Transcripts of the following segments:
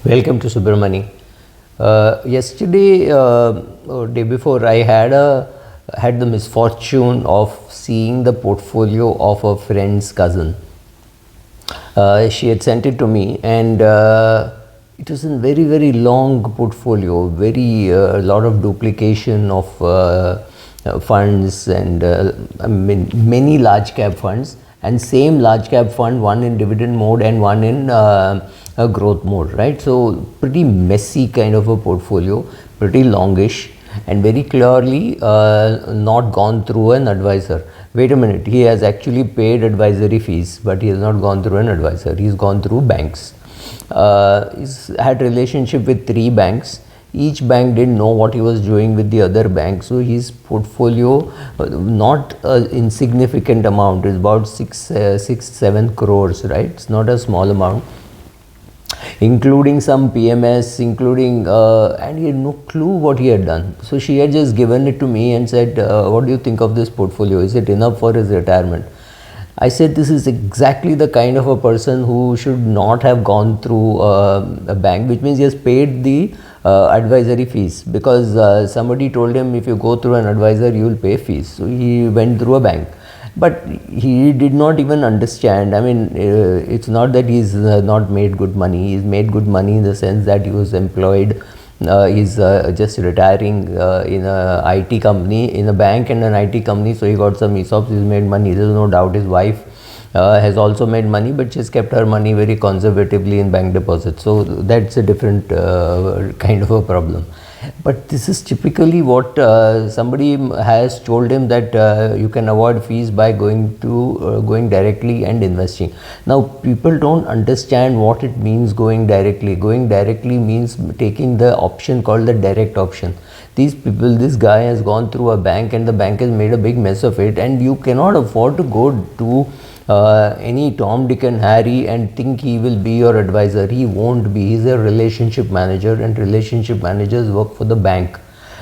Welcome to Subramani. Yesterday, or day before, I had the misfortune of seeing the portfolio of a friend's cousin. She had sent it to me, and it was a very long portfolio, very lot of duplication of funds, and many large cap funds, and same large cap fund, one in dividend mode and one in a growth mode, right? So pretty messy kind of a portfolio, pretty longish, and very clearly not gone through an advisor. Wait a minute, he has actually paid advisory fees, but he has not gone through an advisor. He's gone through banks. He's had relationship with 3 banks. Each bank didn't know what he was doing with the other bank, so his portfolio, not an insignificant amount, is about 7 crores, right? It's not a small amount, including some PMS, and he had no clue what he had done. So she had just given it to me and said, what do you think of this portfolio? Is it enough for his retirement? I said, this is exactly the kind of a person who should not have gone through a bank, which means he has paid the advisory fees, because somebody told him, if you go through an advisor, you will pay fees. So he went through a bank. But he did not even understand. I mean, it's not that he's not made good money. He's made good money in the sense that he was employed. He's just retiring in a IT company, in a bank and an IT company. So he got some ESOPs. He's made money. There's no doubt. His wife has also made money, but she's kept her money very conservatively in bank deposits. So that's a different kind of a problem. But this is typically what somebody has told him, that you can avoid fees by going directly and investing. Now people don't understand what it means going directly. Going directly means taking the option called the direct option. This guy has gone through a bank, and the bank has made a big mess of it, and you cannot afford to go to any Tom, Dick and Harry and think he will be your advisor. He won't be. He's a relationship manager, and relationship managers work for the bank.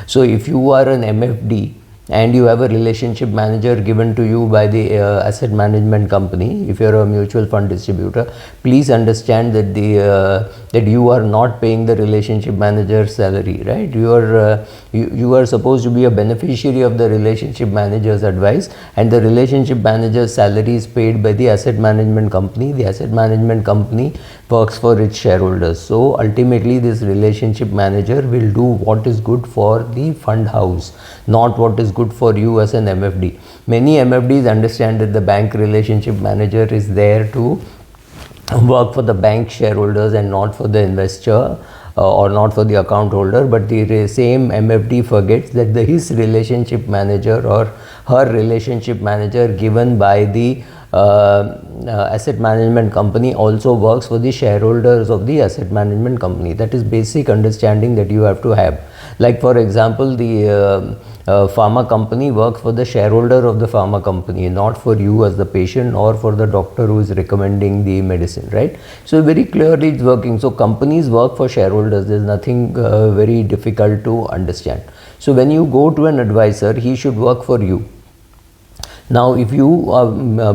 So if you are an MFD and you have a relationship manager given to you by the asset management company, if you are a mutual fund distributor, please understand that that you are not paying the relationship manager's salary, right? You are supposed to be a beneficiary of the relationship manager's advice, and the relationship manager's salary is paid by the asset management company. The asset management company works for its shareholders. So ultimately this relationship manager will do what is good for the fund house, not what is good for you as an MFD. Many MFDs understand that the bank relationship manager is there to work for the bank shareholders and not for the investor or not for the account holder, but the same MFD forgets that his relationship manager or her relationship manager given by the asset management company also works for the shareholders of the asset management company. That is basic understanding that you have to have. Like for example, the pharma company works for the shareholder of the pharma company, not for you as the patient or for the doctor who is recommending the medicine, right? So very clearly it's working. So companies work for shareholders. There's nothing very difficult to understand. So when you go to an advisor, he should work for you. Now if you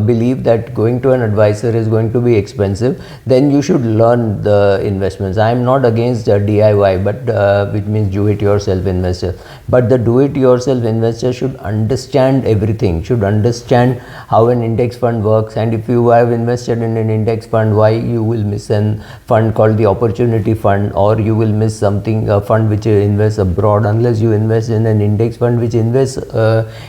believe that going to an advisor is going to be expensive, then you should learn the investments. I am not against DIY, but which means do it yourself investor, but the do it yourself investor should understand everything, should understand how an index fund works, and if you have invested in an index fund, why you will miss an fund called the opportunity fund, or you will miss something, a fund which invests abroad, unless you invest in an index fund which invests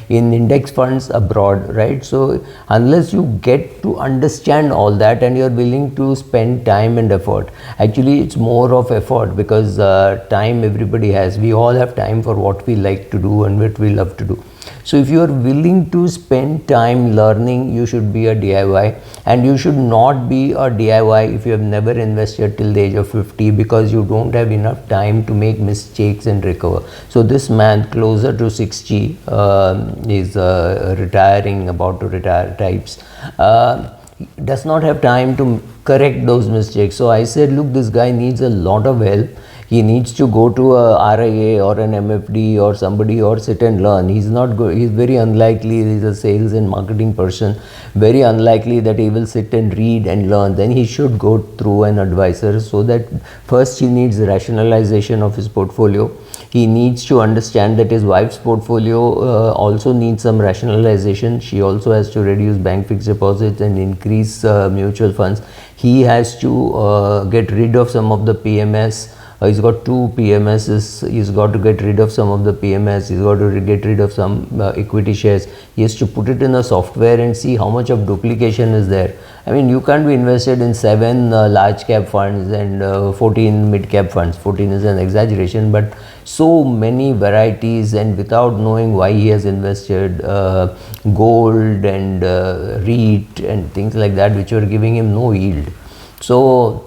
in index funds abroad, right? So unless you get to understand all that and you're willing to spend time and effort, actually it's more of effort, because time everybody has. We all have time for what we like to do and what we love to do. So if you are willing to spend time learning, you should be a DIY, and you should not be a DIY if you have never invested till the age of 50, because you don't have enough time to make mistakes and recover. So this man closer to 60 is retiring, about to retire types, does not have time to correct those mistakes. So I said, look, this guy needs a lot of help. He needs to go to a RIA or an MFD or somebody, or sit and learn. He's not good. He's very unlikely. He's a sales and marketing person. Very unlikely that he will sit and read and learn. Then he should go through an advisor, so that first he needs rationalization of his portfolio. He needs to understand that his wife's portfolio also needs some rationalization. She also has to reduce bank fixed deposits and increase mutual funds. He has to get rid of some of the PMS. He's got 2 PMSs. He's got to get rid of some of the PMS. He's got to get rid of some equity shares. He has to put it in a software and see how much of duplication is there. I mean, you can't be invested in 7 large cap funds and 14 mid cap funds. 14 is an exaggeration, but so many varieties, and without knowing why he has invested gold and REIT and things like that, which were giving him no yield. So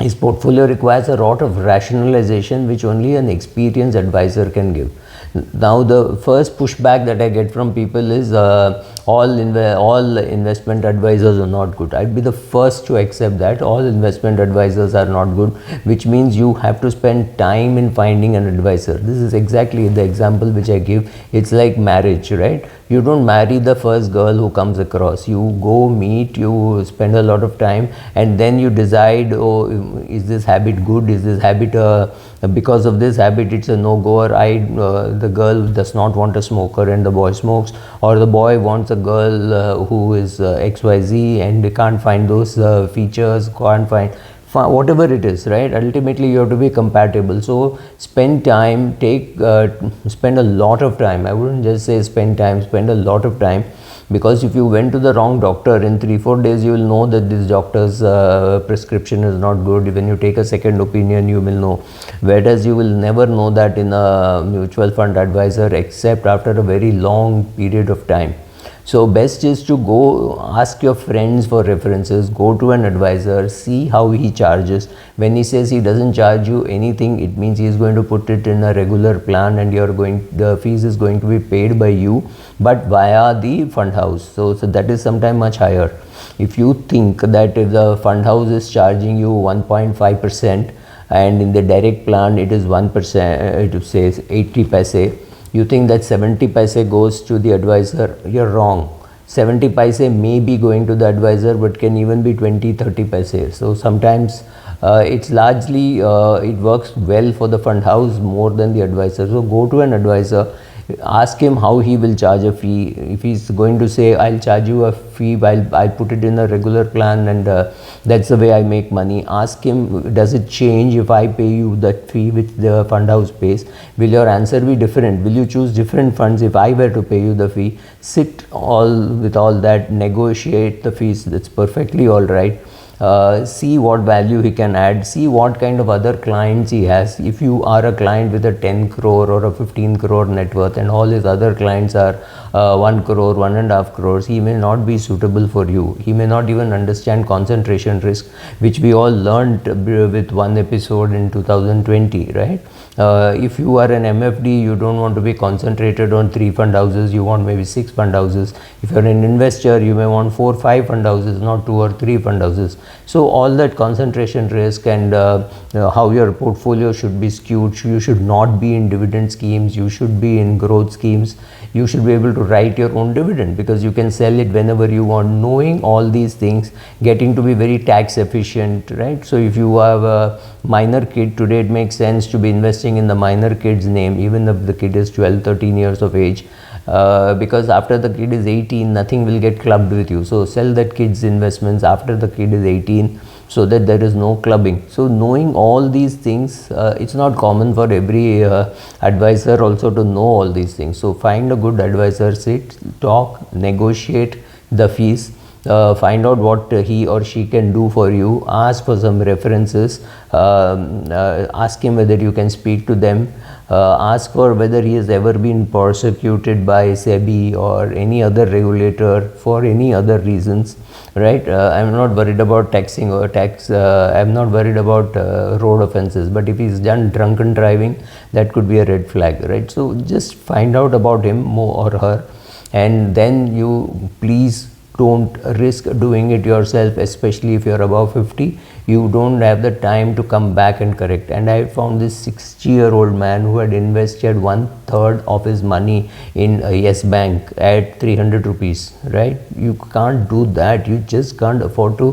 his portfolio requires a lot of rationalization, which only an experienced advisor can give. Now, the first pushback that I get from people is all investment advisors are not good. I'd be the first to accept that all investment advisors are not good, which means you have to spend time in finding an advisor. This is exactly the example which I give. It's like marriage, right? You don't marry the first girl who comes across. You go meet, you spend a lot of time, and then you decide, oh, is this habit good? Is this habit because of this habit it's a no-goer? The girl does not want a smoker and the boy smokes, or the boy wants a girl who is XYZ and can't find those features, can't find whatever it is, right? Ultimately you have to be compatible. So spend time, spend a lot of time. I wouldn't just say spend time, spend a lot of time, because if you went to the wrong doctor, in 3-4 days you will know that this doctor's prescription is not good. When you take a second opinion, you will know, whereas you will never know that in a mutual fund advisor except after a very long period of time. So best is to go ask your friends for references, go to an advisor, see how he charges. When he says he doesn't charge you anything, it means he is going to put it in a regular plan, and the fees is going to be paid by you, but via the fund house. So that is sometime much higher. If you think that if the fund house is charging you 1.5% and in the direct plan it is 1%, it says 80 paise, you think that 70 paise goes to the advisor, you're wrong. 70 paise may be going to the advisor, but can even be 20-30 paise. So sometimes it's largely it works well for the fund house more than the advisor. So go to an advisor, ask him how he will charge a fee. If he's going to say, I'll charge you a fee, I'll put it in a regular plan, and that's the way I make money. Ask him, does it change if I pay you that fee which the fund house pays? Will your answer be different? Will you choose different funds if I were to pay you the fee? Sit with all that, negotiate the fees. That's perfectly all right. See what value he can add, see what kind of other clients he has. If you are a client with a 10 crore or a 15 crore net worth and all his other clients are 1 crore, 1.5 crores, he may not be suitable for you. He may not even understand concentration risk, which we all learned with one episode in 2020, right? If you are an MFD, you don't want to be concentrated on 3 fund houses, you want maybe 6 fund houses. If you're an investor, you may want 4-5 fund houses, not 2 or 3 fund houses. So all that concentration risk and how your portfolio should be skewed. You should not be in dividend schemes, you should be in growth schemes. You should be able to write your own dividend because you can sell it whenever you want. Knowing all these things, getting to be very tax efficient, right? So if you have a minor kid today, it makes sense to be investing in the minor kid's name, even if the kid is 12-13 years of age. Because after the kid is 18, nothing will get clubbed with you. So sell that kid's investments after the kid is 18, so that there is no clubbing. So knowing all these things, it's not common for every advisor also to know all these things. So find a good advisor, sit, talk, negotiate the fees. Find out what he or she can do for you, ask for some references, ask him whether you can speak to them, ask for whether he has ever been persecuted by SEBI or any other regulator for any other reasons, right? I'm not worried about taxing or tax, I'm not worried about road offenses, but if he's done drunken driving, that could be a red flag, right? So just find out about him or her, and then you please don't risk doing it yourself, especially if you're above 50. You don't have the time to come back and correct. And I found this 60-year-old man who had invested 1/3 of his money in a Yes Bank at 300 rupees, right? You can't do that. You just can't afford to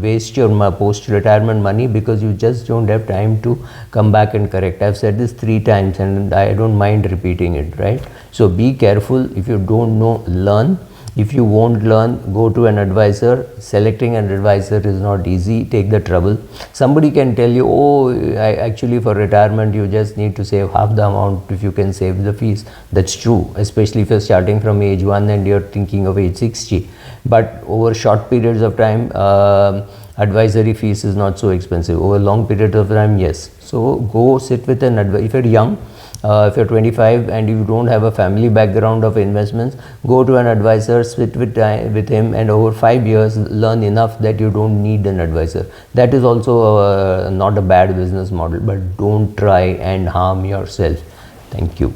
waste your post-retirement money because you just don't have time to come back and correct. I've said this 3 times and I don't mind repeating it, right? So be careful. If you don't know, learn. If you won't learn, go to an advisor. Selecting an advisor is not easy. Take the trouble. Somebody can tell you, oh, actually for retirement you just need to save half the amount if you can save the fees. That's true, especially if you're starting from age 1 and you're thinking of age 60. But over short periods of time, advisory fees is not so expensive. Over long periods of time, yes. So go sit with an advisor. If you're young, if you're 25 and you don't have a family background of investments, go to an advisor, sit with him, and over 5 years learn enough that you don't need an advisor. That is also not a bad business model, but don't try and harm yourself. Thank you.